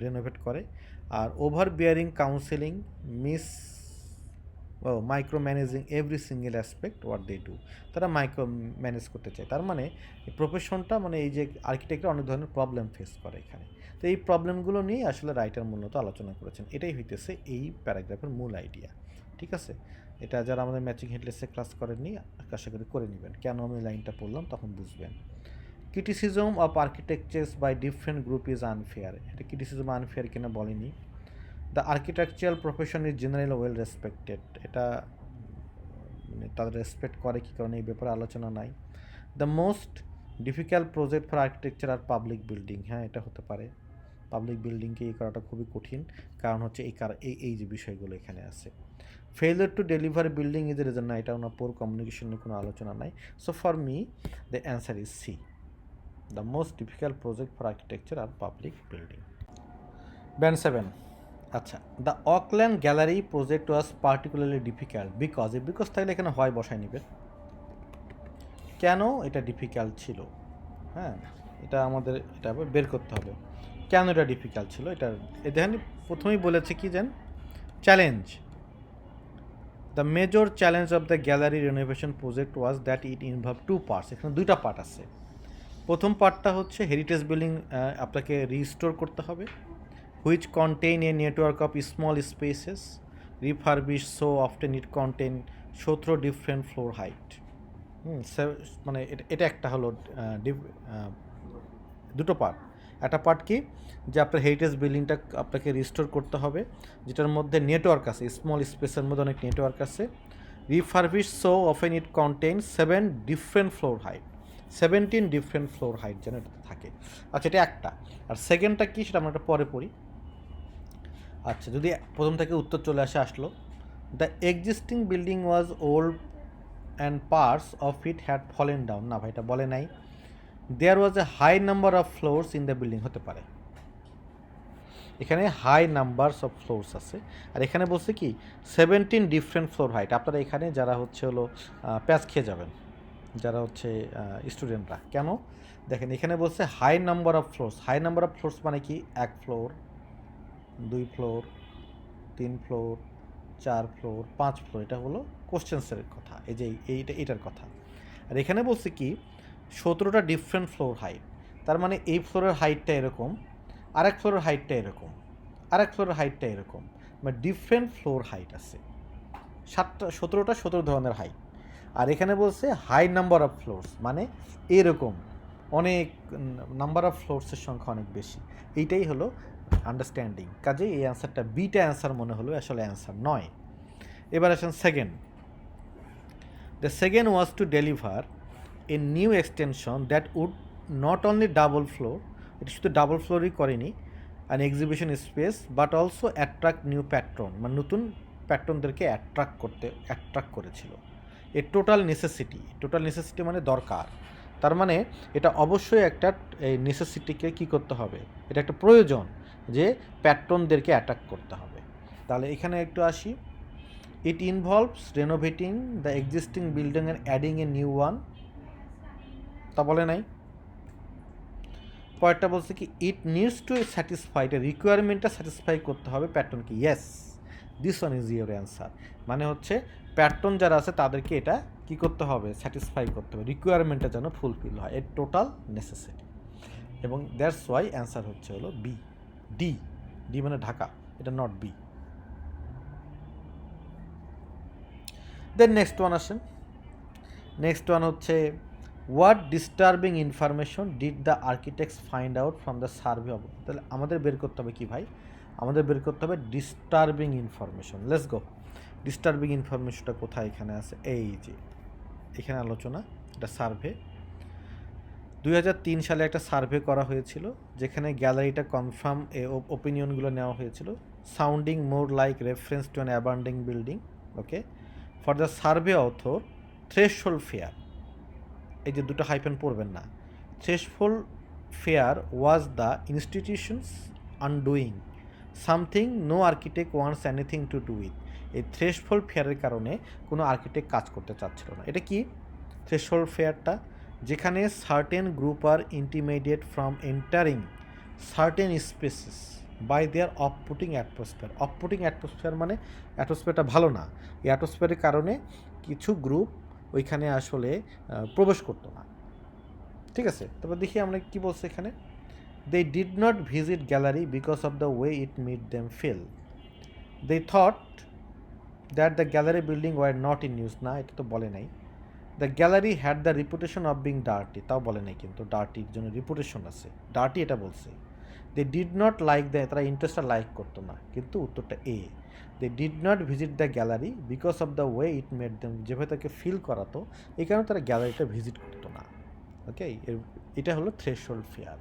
রেনোভেট করে। আর overbearing counselling miss micromanaging every single aspect what they do, তারা মাইক্রো ম্যানেজ করতে চায়। তার মানে প্রফেশনটা, মানে এই যে আর্কিটেক্টরা অনেক ধরনের প্রবলেম ফেস করে এখানে। তো এই প্রবলেমগুলো নিয়ে আসলে রাইটার মূলত আলোচনা করেছেন, এটাই হইতেছে এই প্যারাগ্রাফের মূল আইডিয়া। ঠিক আছে, এটা যারা আমাদের ম্যাচিং হেডলেসে ক্লাস করেননি আশা করি করে নেবেন, কেন আমি লাইনটা পড়লাম তখন বুঝবেন। Criticism of architectures by different group is unfair, এটা ক্রিটিসিজম আনফেয়ার কিনা বলেনি। The architectural profession is generally well respected, এটা মানে তাদের রেসপেক্ট করে কী কারণে এই ব্যাপারে আলোচনা নাই। The most difficult project for architecture are public building, হ্যাঁ এটা হতে পারে, পাবলিক বিল্ডিংকে এই করাটা খুবই কঠিন, কারণ হচ্ছে এই যে বিষয়গুলো এখানে আছে। Failure to deliver building is a reason, না এটা ওনার পোর কমিউনিকেশনের কোনো আলোচনা নাই। So for me the answer is C, the most difficult project for architecture are public building. Band 7, আচ্ছা, the Auckland gallery project was particularly difficult because, তাহলে এখানে হয় বসায় নিবে, কেন এটা ডিফিকাল্ট ছিল। হ্যাঁ, এটা আমাদের এটা বের করতে হবে কেন এটা ডিফিকাল্ট ছিল। এটা দেখেন প্রথমেই বলেছে কি যেন challenge, the major challenge of the gallery renovation project was that it involve 2 parts, এখানে 2টা পার্ট আছে। প্রথম পার্টটা হচ্ছে হেরিটেজ বিল্ডিং আপনাকে রিস্টোর করতে হবে, which contain a network of small spaces refurbished so often it contain 17 different floor height। মানে এটা একটা হলো দুটো পার্ট। একটা পার্ট কি, যে আপনার হেরিটেজ বিল্ডিংটা আপনাকে রিস্টোর করতে হবে, যেটার মধ্যে নেটওয়ার্ক আছে, স্মল স্পেসের মধ্যে অনেক নেটওয়ার্ক আছে। Refurbish so often it contain 7 different floor height, 17 different floor height যেন এটা থাকে। আচ্ছা, এটা একটা। আর সেকেন্ডটা কি সেটা আমরা একটা পরে পড়ি। আচ্ছা, যদি প্রথম থেকে উত্তর চলে আসলো, the existing building was old and parts of it had fallen down, না ভাই এটা বলে নাই। There was a high number of floors in the building, হতে পারে এখানে হাই নাম্বারস অফ ফ্লোরস আছে। আর এখানে বলছে কি 17 ডিফারেন্ট ফ্লোর হাইট, আপনারা এখানে যারা হচ্ছে হলো প্যাচ খেয়ে যাবেন যারা হচ্ছে স্টুডেন্টরা, কেন দেখেন এখানে বলছে high number of floors. High number of floors মানে কি 1 floor, 2 floor, 3 floor, 4 floor, 5 floor, এটা হলো কোশ্চেন্সের কথা, এই যে এইটার কথা। আর এখানে বলছে কি 17টা ডিফারেন্ট ফ্লোর হাইট, তার মানে এই ফ্লোরের হাইটটা এরকম, আরেক ফ্লোরের হাইটটা এরকম, আরেক ফ্লোরের হাইটটা এরকম, মানে ডিফারেন্ট ফ্লোর হাইট আছে। 17টা 17 ধরনের হাইট। আর এখানে বলছে হাই নাম্বার অফ ফ্লোরস, মানে এরকম অনেক নাম্বার অফ ফ্লোরসের সংখ্যা অনেক বেশি, এইটাই হলো আন্ডারস্ট্যান্ডিং। কাজেই এই অ্যান্সারটা বিটা অ্যান্সার মনে হলো, আসলে অ্যান্সার নয়। এবার আসেন second. The second was to deliver a new extension that would not only double floor, এটা শুধু ডাবল ফ্লোরই করেনি, an exhibition space but also attract new patron, মানে নতুন প্যাট্রনদেরকে অ্যাট্রাক্ট করেছিল। এ টোটাল নেসেসিটি মানে দরকার, তার মানে এটা অবশ্যই একটা এই নেসেসিটিকে কী করতে হবে, এটা একটা প্রয়োজন যে প্যাট্রনদেরকে অ্যাট্রাক্ট করতে হবে। তাহলে এখানে একটু আসি, it involves renovating the existing building and adding a new one, তা বলে নাই। পরেরটা বলছে কি ইট নিডস টু স্যাটিসফাই, এটা রিকোয়ারমেন্টটা স্যাটিসফাই করতে হবে প্যাট্রনকে। Yes, this one is your answer, মানে হচ্ছে প্যাট্রন যারা আছে তাদেরকে এটা কী করতে হবে, স্যাটিসফাই করতে হবে, রিকোয়ারমেন্টটা যেন ফুলফিল হয়, এর টোটাল নেসেসিটি। এবং দ্যাটস ওয়াই অ্যান্সার হচ্ছে হলো বি, ডি মানে ঢাকা, এটা not B. Then next one আসেন। নেক্সট ওয়ান হচ্ছে what disturbing information did the architects find out from the survey of, তাহলে আমাদের বের করতে হবে কি ভাই, আমাদের বের করতে হবে disturbing information. Let's go. Disturbing ইনফরমেশনটা কোথায়, এখানে আছে, এই যে এখানে আলোচনা, এটা সার্ভে। 2003 সালে একটা সার্ভে করা হয়েছিল যেখানে গ্যালারিটা কনফার্ম ওপিনিয়নগুলো নেওয়া হয়েছিল, sounding more like reference to an abandoned building. Okay, for the survey author threshold fear, এই যে দুটো হাইফেন পড়বেন না, threshold fear was the institutions undoing something no architect wants anything to do with. এই threshold ফেয়ারের কারণে কোনো architect কাজ করতে চাচ্ছিল না। এটা কি থ্রেশহোল্ড ফেয়ারটা? যেখানে certain group are intimidate from entering certain spaces by their offputting atmosphere. Offputting atmosphere মানে অ্যাটমসফিয়ারটা ভালো না, এই অ্যাটমসফিয়ারের কারণে কিছু গ্রুপ ওইখানে আসলে প্রবেশ করতো না। ঠিক আছে, তারপর দেখি আমরা কি বলছে এখানে, they did not visit gallery because of the way it made them feel, they thought that the gallery building were not in use. না, এটা তো বলে নাই। The gallery had the reputation of being dirty, তাও বলে নাই, কিন্তু ডার্টির জন্য রিপুটেশন আছে, ডার্টি এটা বলছে। They did not like the, তারা ইন্টারেস্টটা লাইক করতো না, কিন্তু উত্তরটা A. They did not visit the gallery because of the way it made them, যেভাবে তাকে ফিল করাতো এই কারণে তারা গ্যালারিটা ভিজিট করতো না। ওকে, এটা হলো থ্রেশহোল্ড ফেয়ার।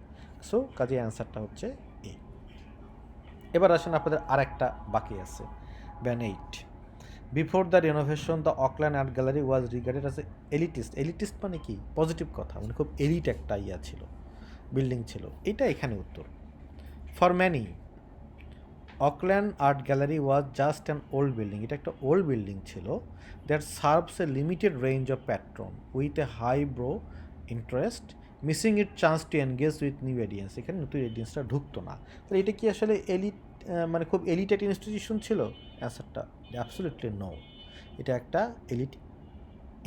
সো কাজে অ্যান্সারটা হচ্ছে এ। এবার আসেন আপনাদের আর একটা বাকি আছে, ব্যান 8। Before the renovation the Auckland art gallery was regarded as elitist. Elitist মানে কি? পজিটিভ কথা, মানে খুব এলিট একটা ইয়া ছিল, বিল্ডিং ছিল। এটা এখানে উত্তর। For many Auckland art gallery was just an old building, এটা একটা ওল্ড বিল্ডিং ছিল, that serves a limited range of patron with a high brow interest missing it chance to engage with new audience. এখানে নতুন অডিয়েন্সটা ঢুকতো না। তাহলে এটা কি আসলে এলিট, মানে খুব এলিট একটা ইনস্টিটিউশন ছিল? অ্যান্সারটা অ্যাবসলিউটলি নো, এটা একটা এলিট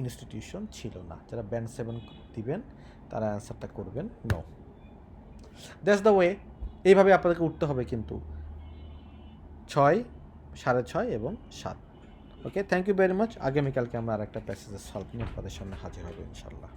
ইনস্টিটিউশন ছিল না। যারা ব্যান্ড 7 দিবেন তারা অ্যান্সারটা করবেন নো। That's the way. এইভাবে আপনাদেরকে উঠতে হবে কিন্তু 6, 6.5 এবং 7। ওকে, থ্যাংক ইউ ভেরি মাচ। আগামীকালকে আমরা আর একটা প্যাসেজের সলভ নিয়ে আপনাদের সামনে হাজির হবো ইনশাল্লাহ।